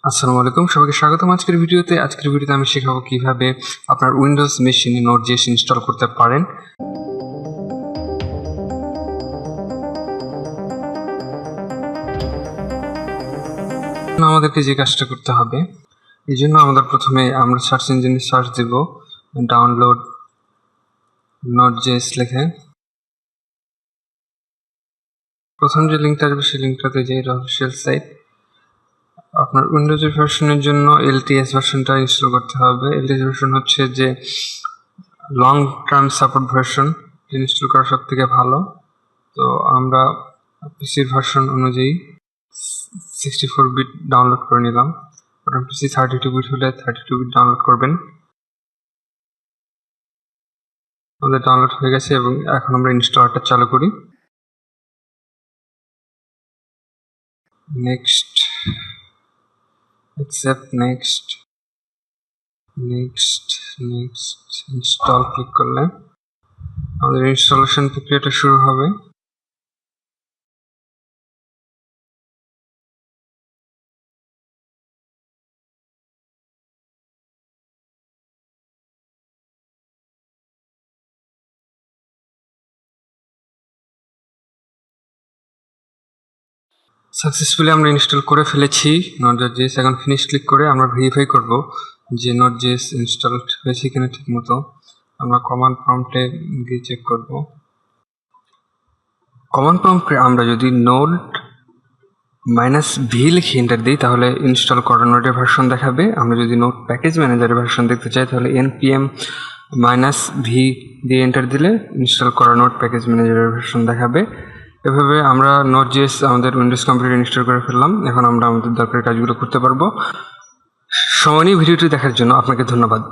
আসসালামু আলাইকুম, সবাইকে স্বাগতম আজকের ভিডিওতে। আমি শেখাবো কিভাবে আপনার উইন্ডোজ মেশিনে Node.js ইনস্টল করতে পারেন। আমাদেরকে যে কাজটা করতে হবে, এই জন্য আমাদের প্রথমে আমরা সার্চ ইঞ্জিনে সার্চ দেব ডাউনলোড Node.js লিখে। প্রথম যে লিঙ্কটা আসবে সেই লিঙ্কটাতে যে অফিসিয়াল সাইট। আপনার উইন্ডোজের ভার্সনের জন্য LTS ভার্সনটা ইনস্টল করতে হবে। LTS ভার্সন হচ্ছে যে long term support version, install করা সব থেকে ভালো। তো আমরা পিসির ভার্সন অনুযায়ী 64 বিট ডাউনলোড করে নিলাম। আপনার পিসি 32 বিট হলে 32 বিট ডাউনলোড করবেন। আমাদের ডাউনলোড হয়ে গেছে এবং এখন আমরা ইনস্টলারটা চালু করি। Next, accept, next, install click করলে আমাদের ইনস্টলেশন প্রক্রিয়াটা শুরু হবে। সাকসেসফুলি আমরা ইনস্টল করে ফেলেছি Node.js। এখন ফিনিশ ক্লিক করে আমরা ভেরিফাই করব যে Node.js ইনস্টল হয়েছে কিনা ঠিক মতো। আমরা কমান্ড প্রম্পটে গিয়ে চেক করব। কমান্ড প্রম্পটে আমরা যদি node-v লিখে এন্টার দিই তাহলে ইনস্টল করা নোডের ভার্সন দেখাবে। আমরা যদি নোড প্যাকেজ ম্যানেজারের ভার্সন দেখতে চাই তাহলে npm-v দিয়ে এন্টার দিলে ইনস্টল করা নোড প্যাকেজ ম্যানেজারের ভার্সন দেখাবে। এভাবে আমরা Node.js আমাদের উইন্ডোজ কম্পিউটারে ইনস্টল করে ফেললাম। এখন আমরা আমাদের দরকারি কাজগুলো করতে পারবো। সময় নিয়ে ভিডিওটি দেখার জন্য আপনাকে ধন্যবাদ।